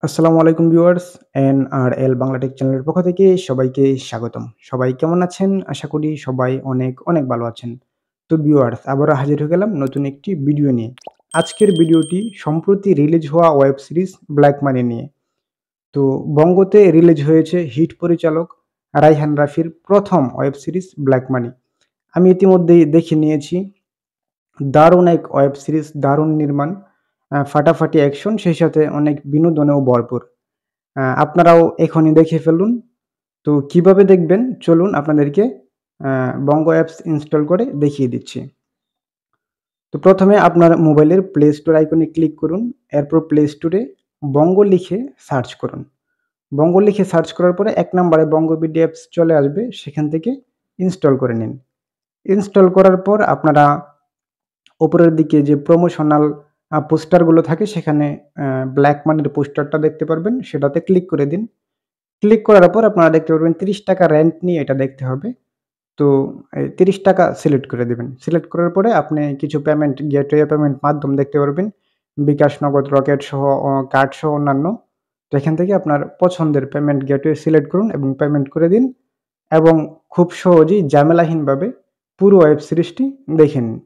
আসসালামু আলাইকুম viewers, NRL Bangla take চ্যানেলের পক্ষ থেকে সবাইকে স্বাগতম। সবাই কেমন আছেন? আশা করি সবাই অনেক, অনেক ভালো আছেন। তো ভিউয়ার্স, আবারও হাজির হয়ে গেলাম নতুন একটি ভিডিও নিয়ে। আজকের ভিডিওটি সম্প্রতি রিলিজ হওয়া ওয়েব সিরিজ 'ব্ল্যাক মানি' নিয়ে। তো বঙ্গতে রিলিজ হয়েছে হিট পরিচালক রায়হান রাফির প্রথম ওয়েব সিরিজ 'ব্ল্যাক মানি'। আমি ইতিমধ্যেই দেখে নিয়েছি। দারুণ এক ওয়েব সিরিজ, দারুণ নির্মাণ, ফাটাফাটি অ্যাকশন, সেই সাথে অনেক বিনোদনেও ভরপুর। আপনারাও এখনই দেখে ফেলুন। তো কিভাবে দেখবেন চলুন আপনাদেরকে বঙ্গ অ্যাপস ইনস্টল করে দেখিয়ে দিচ্ছি। তো প্রথমে আপনার মোবাইলের প্লে স্টোর আইকনে ক্লিক করুন। এরপর প্লে স্টোরে বঙ্গ লিখে সার্চ করুন। বঙ্গ লিখে সার্চ করার পরে ১ নাম্বারে বঙ্গ বিডি অ্যাপস চলে আসবে, সেখান থেকে ইনস্টল করে নিন। ইনস্টল করার পর আপনারা উপরের দিকে যে প্রমোশনাল পোস্টারগুলো থাকে সেখানে ব্ল্যাক মানির পোস্টারটা দেখতে পারবেন, সেটাতে ক্লিক করে দিন। ক্লিক করার পর আপনারা দেখতে পারবেন ৳৩০ রেন্ট নিয়ে এটা দেখতে হবে। তো এই ৳৩০ সিলেক্ট করে দিবেন। সিলেক্ট করার পরে আপনি কিছু পেমেন্ট গেটওয়ে পেমেন্ট মাধ্যম দেখতে পারবেন। বিকাশ, নগদ, রকেট সহ কার্ড সহ অন্যান্য। তো এখান থেকে আপনার পছন্দের পেমেন্ট গেটওয়ে সিলেক্ট করুন এবং পেমেন্ট করে দিন এবং খুব সহজেই ঝামেলাহীনভাবে পুরো ওয়েব সিরিজটি দেখে নিন।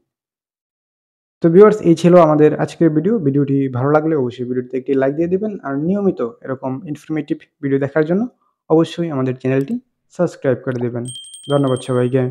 তো ভিউয়ার্স, এই ছিল আমাদের আজকের ভিডিও। ভিডিওটি ভালো লাগলে অবশ্যই ভিডিওটিতে একটি লাইক দিয়ে দিবেন। আর নিয়মিত এরকম ইনফরমেটিভ ভিডিও দেখার জন্য অবশ্যই আমাদের চ্যানেলটি সাবস্ক্রাইব করে দিবেন। ধন্যবাদ সবাইকে।